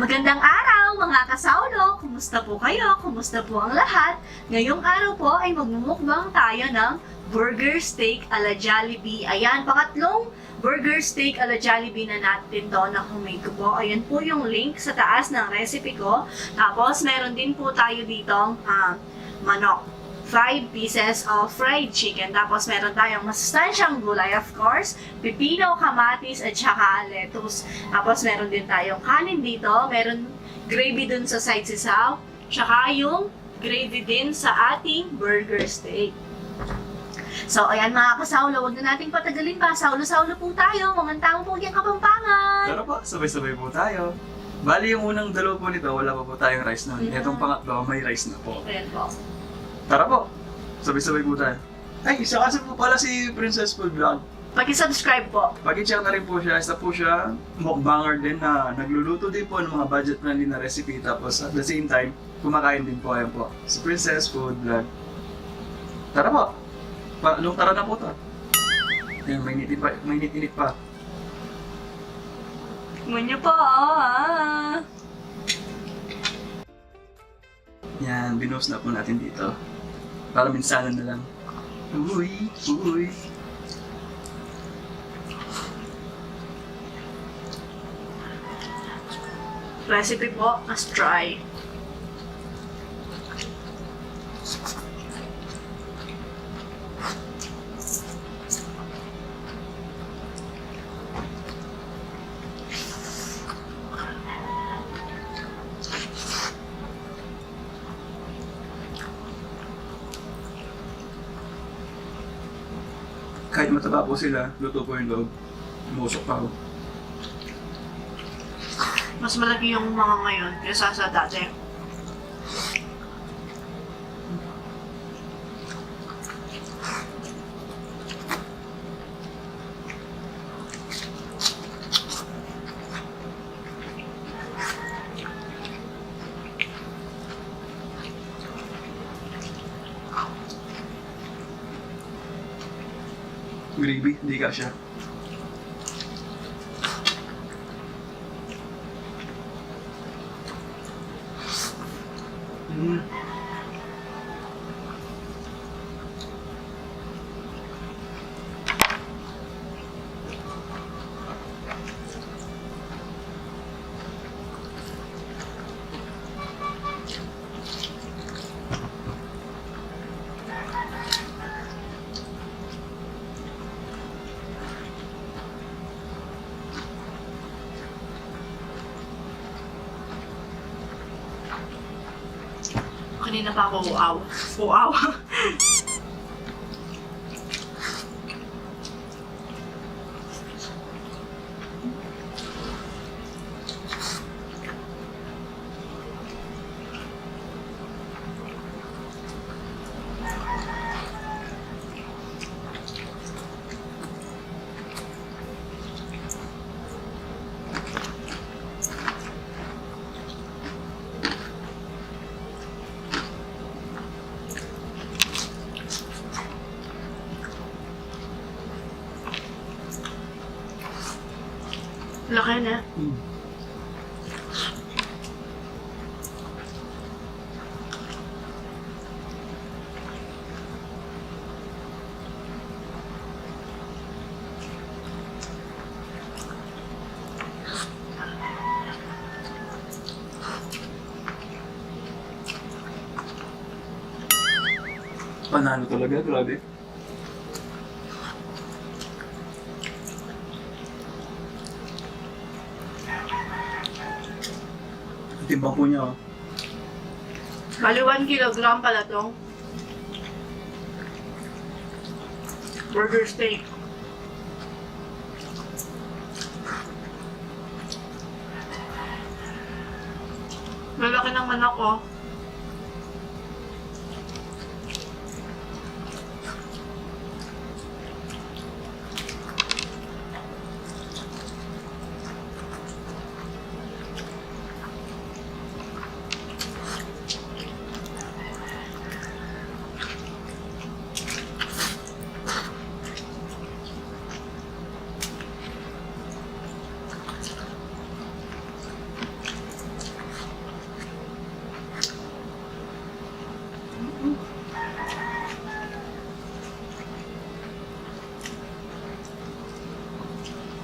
Magandang araw mga kasaulo! Kumusta po kayo? Kumusta po ang lahat? Ngayong araw po ay magmumukbang tayo ng burger steak ala Jollibee. Ayan, pangatlong burger steak ala Jollibee na natin to na humake ko po. Ayan po yung link sa taas ng recipe ko. Tapos meron din po tayo ditong manok. 5 pieces of fried chicken. Tapos meron tayong masustansyang gulay, of course, pipino, kamatis, at saka lettuce. Tapos meron din tayong kanin dito, meron gravy dun sa side sisaw, tsaka yung gravy din sa ating burger steak. So, ayan mga kasaulo, huwag na nating patagalin pa. Saulo-saulo po tayo, mga tao po yung Kapampangan. Pero po, sabay-sabay po tayo. Bali, yung unang dalawa po nito, wala pa po tayong rice na. Itong pangatlo, may rice na po. Ayan po. Tara po, sabay-sabay po tayo. Ay, isa kasi po pala si Princess Food Vlog. Paki-subscribe po. Pag-check na rin po siya, isa po siya mukbanger din na nagluluto din po ng mga budget-friendly na recipe. Tapos at the same time, kumakain din po. Ayan po, si Princess Food Vlog. Tara po, anong tara na po to? Ayan, mainit-init pa. Tikman niyo po, Yan, binos na po natin dito. Para minsanan na lang. Uy, uy. Recipe po, let's try. Kahit mataba po sila, luto po yung loob. Umusok pa ako. Mas malaki yung mga ngayon kaysa sa dati. Gravy, hindi ka siya. Kanina pa ako uaw. Uaw. Laki na. Panalo talaga, grabe. Timbang po niya, oh. Bali 1 kilogram pala tong burger steak. Malaki ng manok, oh.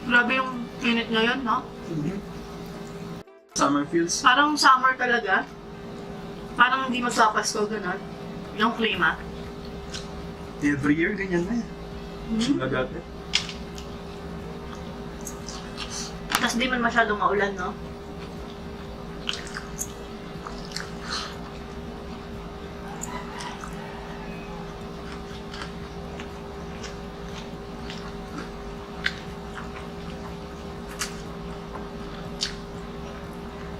Grabe yung init ngayon, no? Summer feels. Parang summer talaga. Parang hindi magpapasko, gano'n. Yung klima. Every year, ganyan na eh. Simula dati. Tapos di man masyadong maulan, no?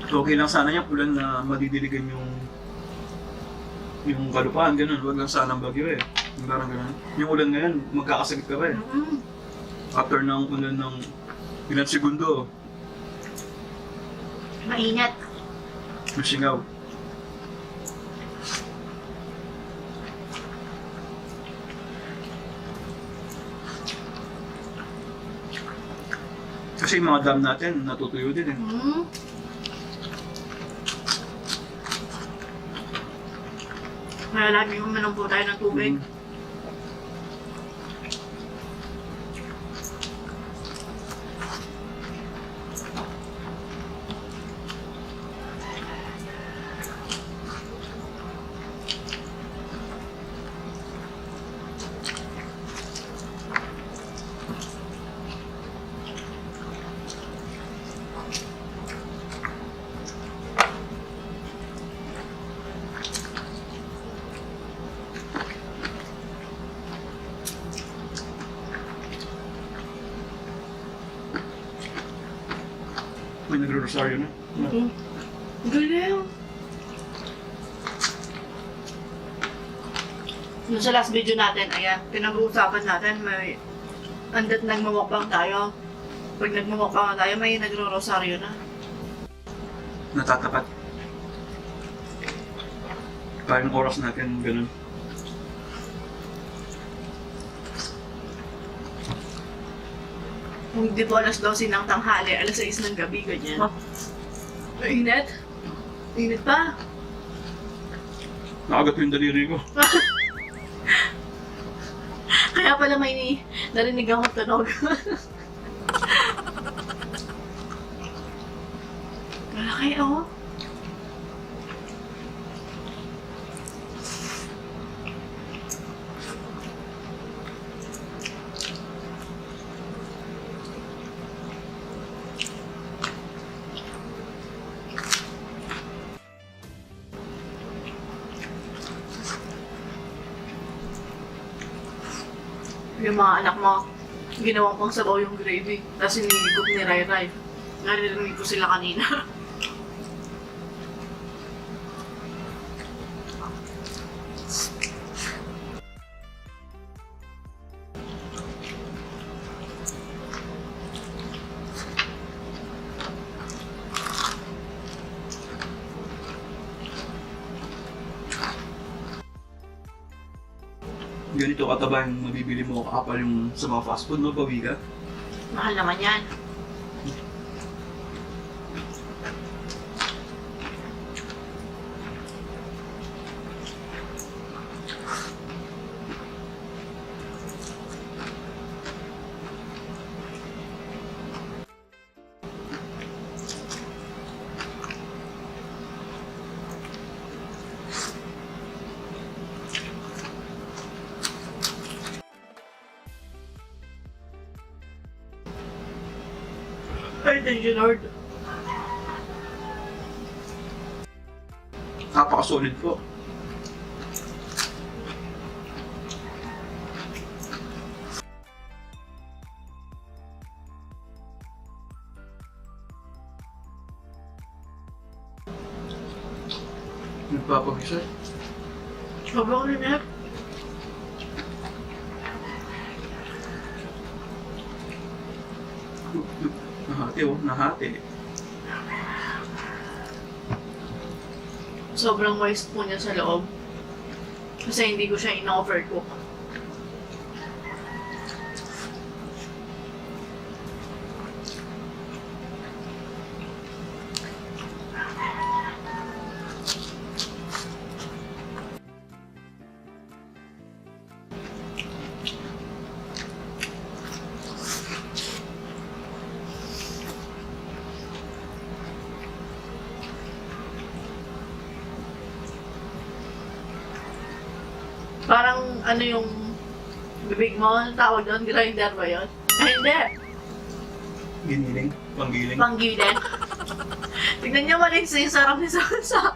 Okay lang sana yung ulan na madidiligan yung kalupaan, ganun. Huwag lang sanang bagyo eh. Yung parang ganun. Yung ulan ngayon, magkakasakit ka ba eh. After ng ulan ng ilang segundo, Mainit. masingaw. Kasi yung mga dam natin, natutuyo din eh. Kaya lagi uminom po tayo ng tubig. May nagro-rosaryo na. Galing! Yung sa last video natin, ayan, pinag-uusapan natin, may andat nagmamukbang tayo. Pag nagmamukbang tayo, may nagro-rosaryo na. Natatapat. Parang oras natin, ganun. Kung di po alas 12 ng tanghali, alas 6 ng gabi, ganyan. Init? Init pa? Nakagat yung daliri ko. Kaya pala may narinig akong tunog. Malaki, oh. Yung mga anak mo, ginawang pang sabaw yung gravy. Tapos hinihigop ni Rai Rai. Narinig ko sila kanina. Ganito kataba yung mabibili mo kapal yung sa mga fast food, no? Bawi ka. Mahal naman yan. Ay, thank you, Lord. Napaka-solid po. Nagpapagisa. Sobrang rinip. Nahati oh, nahati. Sobrang moist po niya sa loob. Kasi hindi ko siya in-overcook. Parang ano yung bibig mo, ano tawag doon? Grinder ba yun? Ay, hindi. Giniling, panggiling. Panggilin. Tignan niyo mali sa yung sarap ni Sansa.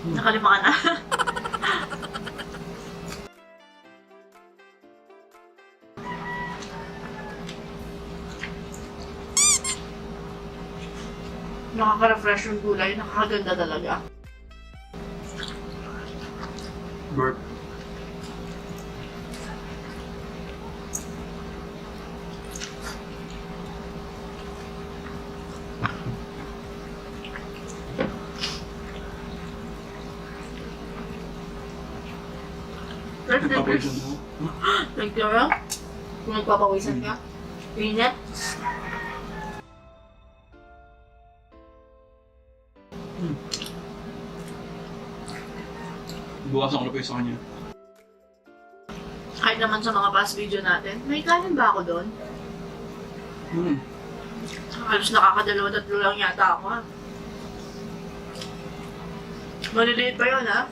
Nakalima ka na. Nakaka-refresh yung gulay, nakakaganda talaga. Burp. Papawisan mo. Thank you, ah. Kung nagpapawisan ka. Init. Buwasan ko na po yung sa kanya. Kahit naman sa mga past video natin, may kanin ba ako doon? Halos nakakadalawa-tatlo lang yata ako, ha? Maliliit pa yun, ha?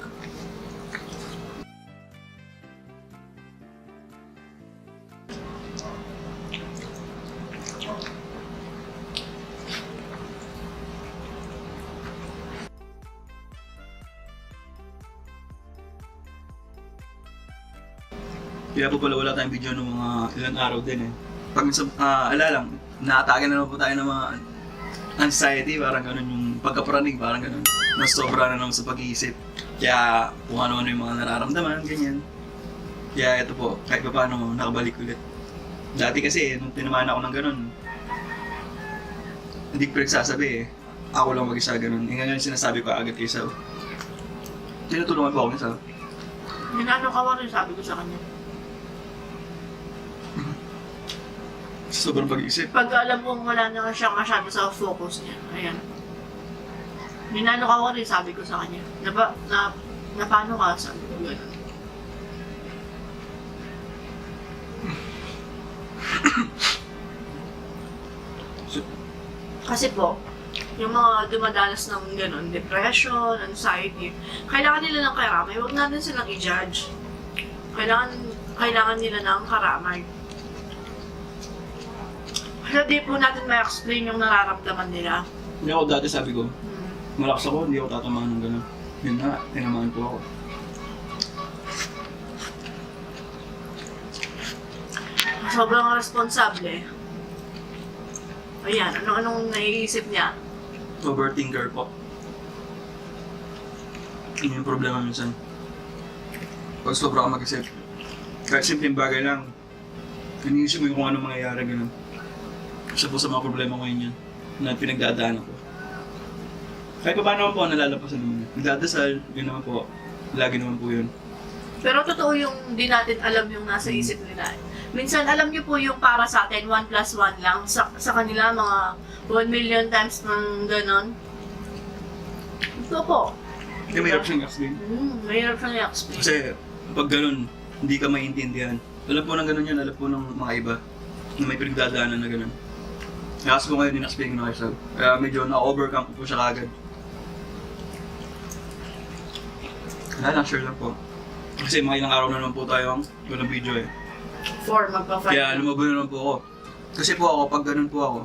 Kaya po pala wala tayong video ng mga ilang araw din eh. Pag minsan, lang, naatake na naman po tayo ng mga anxiety, parang ganun yung pagkapraning, parang ganun. Mas sobra na naman sa pag-iisip. Kaya kung ano-ano yung mga nararamdaman, ganyan. Kaya ito po, kahit pa paano, nakabalik ulit. Dati kasi, nung tinamaan ako ng ganun, hindi ko pinagsasabi eh. Ako lang mag-isa ganun. Yung ngayon sinasabi ko agad kay Sal. Tinutulungan po ako ni Sal. Minano ka rin, sabi ko sa kanya. Sobrang pag-iisip. Pag alam kong wala na siya masyado sa focus niya, ayan. Minano ka rin, sabi ko sa kanya. Na paano ka, sabi ko gano'n. Kasi po, yung mga dumadalas ng gano'n, depression, anxiety, kailangan nila ng karamay, huwag natin silang i-judge. Kailangan nila ng karamay. Kaya di po natin ma-explain yung nararamdaman nila. Hindi ako dati sabi ko, malakas ako, hindi ako tatamaan ng gano'n. Yun na, tinamaan po ako. Sobrang responsable. Ayan, anong naiisip niya? Overthinker po. Yun yung problema minsan. Pag sobra ka mag-isip, kahit simpleng bagay lang, iniisip mo yung kung anong mangyayari, gano'n. Isa po sa mga problema ko yun na pinagdadaanan ko. Kahit pa paano po, nalalapasan naman. Nagdadasal, yun naman po. Lagi naman po yun. Pero totoo yung di natin alam yung nasa isip nila. Minsan alam niyo po yung para sa atin, 1 plus 1 lang. Sa kanila, mga 1 million times ng ganon. Ito po. Kaya mahirap siyang explain. Mahirap siyang i-explain. Kasi pag ganun, hindi ka maintindihan. Alam po ng ganun yan, alam po ng mga iba na may pinagdadaanan na ganun. Kasi po ngayon, in-explain ko na kayo sa kaya medyo na-overcome ko po siya kagad. Wala lang, share lang po. Kasi mga ilang araw na naman po tayo walang video eh. 4 magpa-5. Kaya lumago na naman po ako. Kasi po ako, pag ganun po ako,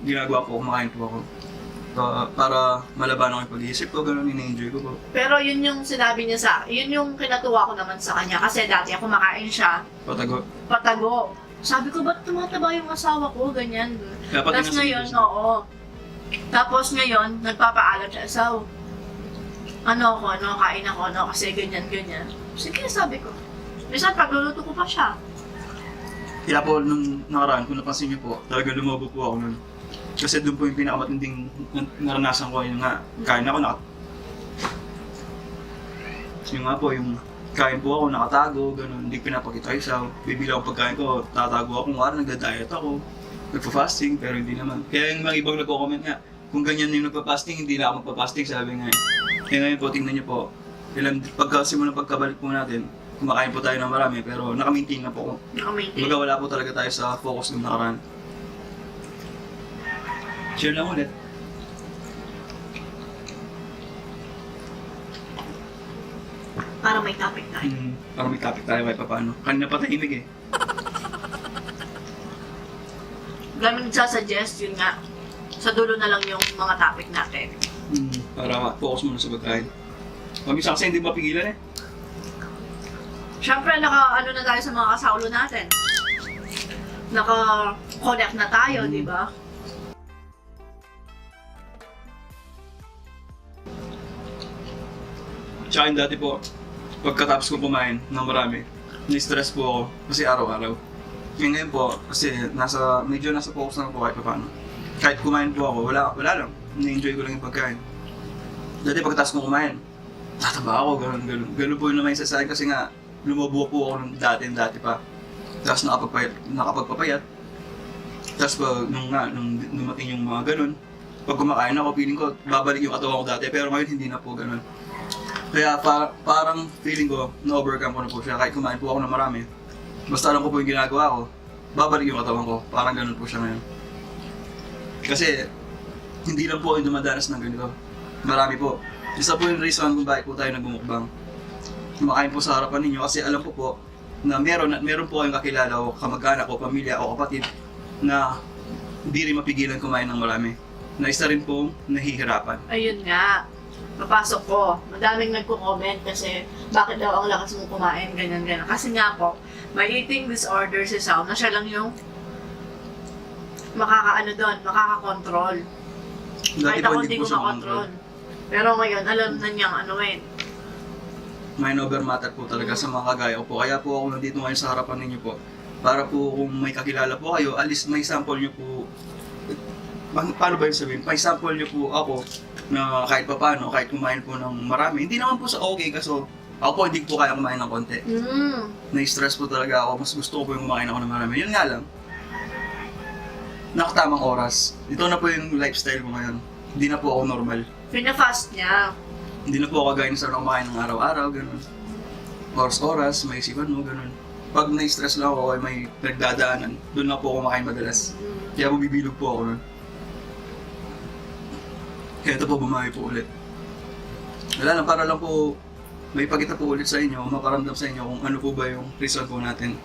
ginagawa po, kumakain po ako. Para malaban ako yung pag-iisip ko, ganun, ina-enjoy ko po. Pero yun yung sinabi niya yun yung kinatuwa ko naman sa kanya. Kasi dati ako kumakain siya, patago. Sabi ko, ba't tumataba yung asawa ko? Ganyan. Tapos ngayon, oo. Tapos ngayon, nagpapaalam siya. So, kain ako, kasi ganyan. Sige, sabi ko. Minsan, pagluluto ko pa siya. Kaya po, nung nakaraan, kung napansin niyo po, talaga lumobo po ako nun. Kasi doon po yung pinakamatinding naranasan ko, yung nga, kain ako, yung nga po, yung kain po ako, nakatago, gano'n, hindi pinapakita yung isaw. Bibili ako pagkain ko, tatago ako, kung nagda-diet ako, nagpa-fasting, pero hindi naman. Kaya yung mga ibang nagko-comment nga, kung ganyan yung nagpa-fasting, hindi na ako magpa-fasting, sabi nga eh. Kaya ngayon po, tingnan niyo po, simulang pagkabalik po natin, kumakain po tayo ng marami, pero naka-maintain na po. Naka-maintain. Baga wala po talaga tayo sa focus ng nakaraan. Share lang ulit. Para may topic tayo. Para may topic tayo kahit paano. Kanina pa tahimik eh. Gamit nagsasuggest, yun nga. Sa dulo na lang yung mga topic natin. Para focus muna sa pagkain. Minsan kasi hindi mapigilan eh. Siyempre, naka-ano na tayo sa mga kasaulo natin. Naka-connect na tayo, di ba? Tsaka yung dati po, pagkatapos ko kumain ng marami, ni-stress po ako kasi araw-araw. Ngayon po, kasi medyo nasa focus na po kahit paano. Kahit kumain po ako, wala lang. Ni-enjoy ko lang yung pagkain. Dati pagkatapos ko kumain, tataba ako, ganun. Ganun po yung naman sa akin kasi nga, lumubuo po ako ng dati pa. Tapos nakapagpapayat. Tapos nung dumating yung mga ganun, pag kumakain ako, feeling ko, babalik yung katawan ko dati. Pero ngayon, hindi na po ganun. Kaya parang feeling ko, na-overcome ko na po siya. Kahit kumain po ako ng marami, basta alam ko po yung ginagawa ko, babalik yung katawan ko. Parang ganun po siya ngayon. Kasi, hindi lang po yung dumadanas ng ganito. Marami po. Isa po yung reason kung bakit po tayo nagbumukbang. Kumakain po sa harapan ninyo kasi alam ko po na meron po kayong kakilala o kamag-anak o pamilya o kapatid na hindi rin mapigilan kumain ng marami. Na isa rin pong nahihirapan. Ayun nga. Papasok ko. Madaming nagko-comment kasi bakit daw ang lakas mong kumain, ganyan. Kasi nga po, may eating disorder si Sao na siya lang yung makaka-control. Kahit ako hindi ko makontrol. Pero ngayon, alam na niyang Mind over matter po talaga sa mga kagaya ko po. Kaya po ako nandito ngayon sa harapan ninyo po. Para po kung may kakilala po kayo, at least may sample nyo po. Paano ba yung sabihin? May sample nyo po ako na kahit paano, kahit kumain po ng marami. Hindi naman po sa okay kasi ako po hindi po kaya kumain ng konti. Na-stress po talaga ako. Mas gusto ko po yung kumain ako ng marami. Yun nga lang. Nakatamang oras. Ito na po yung lifestyle ko ngayon. Hindi na po ako normal. Pina-fast niya. Hindi na po ako gaya sa kumain ng araw-araw, gano'n. Oras-oras, may isipan mo, gano'n. Pag na-stress lang ako ay may nagdadaanan, doon na po ako makain madalas. Kaya bumibilog po ako nun. Kaya ito po, bumawi po ulit. Wala lang, para lang po may pagkita po ulit sa inyo, maparamdam sa inyo kung ano po ba yung reason po natin.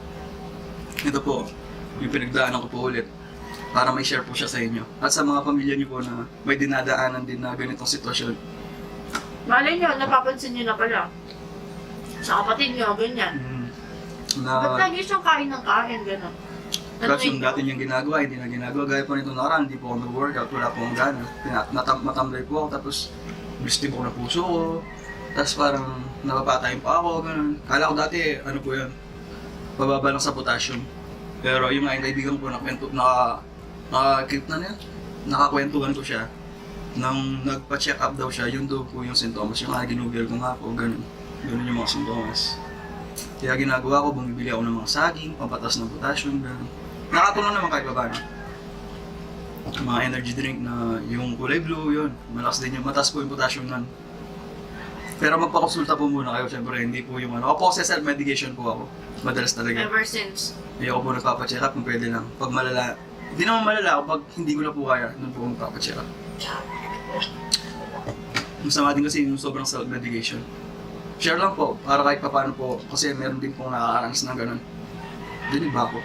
Ito po, yung pinagdaanan ko po ulit. Para may share po siya sa inyo. At sa mga pamilya niyo po na may dinadaanan din na ganitong sitwasyon. Malay nyo, napapansin nyo na pala. Sa kapatid nyo, ganyan. Ba't lagi siyang kain ng kain, gano'n? Tapos yung dati niyang ginagawa, hindi na ginagawa. Gaya po nito nakaraan, hindi po ako nag-workout, wala po akong gana. Matamlay po ako, tapos gusto po na puso ko. Tapos parang napapatayin pa ako, gano'n. Kala ko dati, ano po yan, pababa lang sa potassium. Pero yung nga yung kaibigan ko, nakakwentuhan ko siya. Nang nagpa-check up daw siya, yun daw po yung sintomas. Yung ginugel ko nga po, ganun. Ganun yung mga sintomas. Kaya ginagawa ko, bumibili ako ng mga saging, pampatas ng potassium, ganun. Nakatulong naman kahit paano. Mga energy drink na yung kulay blue, yun. Malakas din yung matas po yung potassium nun. Pero magpakonsulta po muna kayo, syempre, hindi po yung Ako po kasi self-medication po ako. Madalas talaga. Ever since. Ayoko po nagpapacheck up kung pwede lang. Pag malala, hindi naman malala, pag hindi ko na po kaya, doon po magpapacheck up. Masama din kasi yung sobrang self-medication. Share lang po, para kahit paano po, kasi meron din pong nakakaranas ng ganun. Dinig ba ako?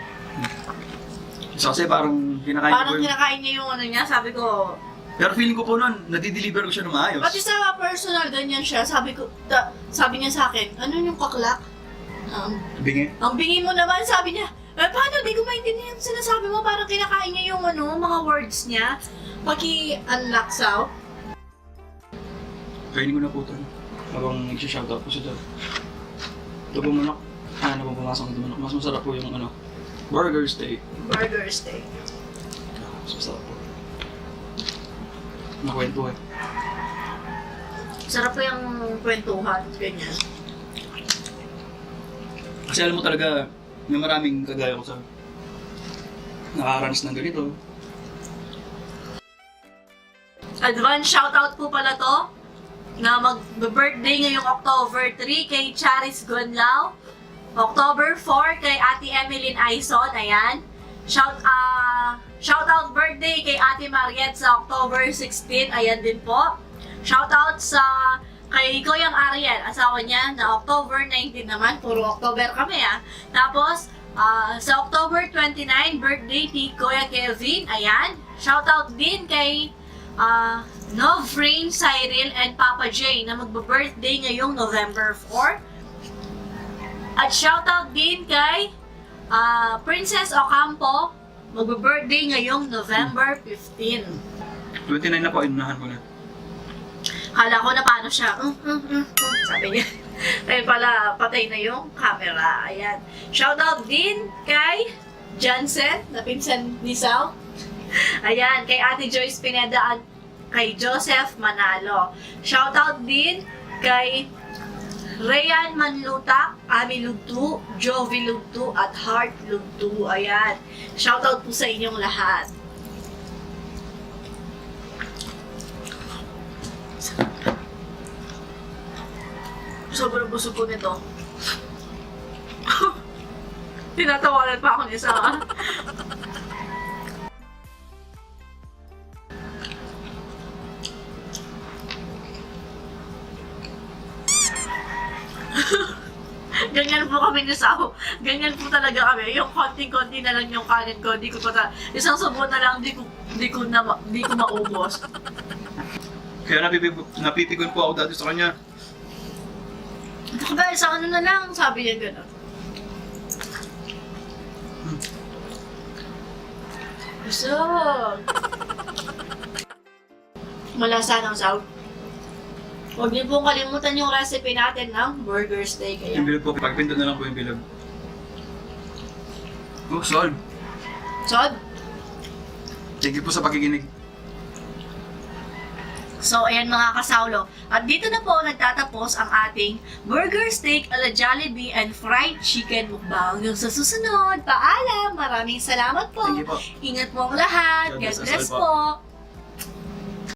So, kasi parang kinakain ko Parang kinakain niya yung niya, sabi ko. Pero feeling ko po nun, nadideliver ko siya ng maayos. Pati sa personal, ganyan siya. Sabi niya sa akin, ano yung kaklak? Bingi? Ang bingi mo naman, sabi niya. Paano, di ko maintindihan yung sinasabi mo, parang kinakain niya yung mga words niya. Paki-unlock sao. Kainin ko na po ito. Habang nag-shoutout po siya dyan. Ito po manok. Ano po pumasok ng manok. Mas masarap po yung burger steak. Burger steak. Mas masarap po. Nakwento eh. Sarap po yung kwentuhan, ganyan. Kasi alam mo talaga, may maraming kagaya ko sa nakakaranas ng ganito. Advance shoutout po pala to na mag-birthday ngayong October 3 kay Charis Gonlao. October 4 kay Ate Emeline Aison, ayan. Shoutout birthday kay Ate Mariette sa October 16, ayan din po. Shoutout sa kay Kuya Ariel, asawa niya, na October 19 naman, puro October kami Tapos, sa October 29, birthday ni Kuya Kevin, ayan. Shoutout din kay Novrain, Cyril, and Papa J na magbe-birthday ngayong November 4. At shoutout din kay Princess Ocampo, magbe-birthday ngayong November 15. 29 na po, inunahan ko na. Kala ko na paano siya, sabi niya. Kaya pala, patay na yung camera. Ayan. Shoutout din kay Jansen, na pinsan ni Sal. Ayan, kay Ate Joyce Pineda at kay Joseph Manalo. Shoutout din kay Rayan Manlutak, Ami Lugtu, Jovi Lugtu, at Heart Lugtu. Ayan. Shoutout po sa inyong lahat. Sobrang busog ko nito. Tinatawanan pa ako ni Sa. Ganyan po kami ni Sao. Ganyan po talaga kami. Yung konting-konti na lang yung kanin ko. Di ko pa isang subo na lang di ko maubos. Kaya napipikon po ako dati sa kanya. Diba, isang ano na lang, sabi niya gano'n. Busog! Malasa ng Sao. Huwag niyo pong kalimutan yung recipe natin ng burger steak. Yung Ayan. bilog po, pagpindot na lang po yung bilog. Oh, solve. Sod? Thank you po sa pakikinig. So, ayan mga kasaulo. At dito na po nagtatapos ang ating burger steak ala Jollibee and fried chicken mukbang. Yung sa susunod, paalam! Maraming salamat po! Thank you po. Ingat po ang lahat! God God bless us bless all po. po!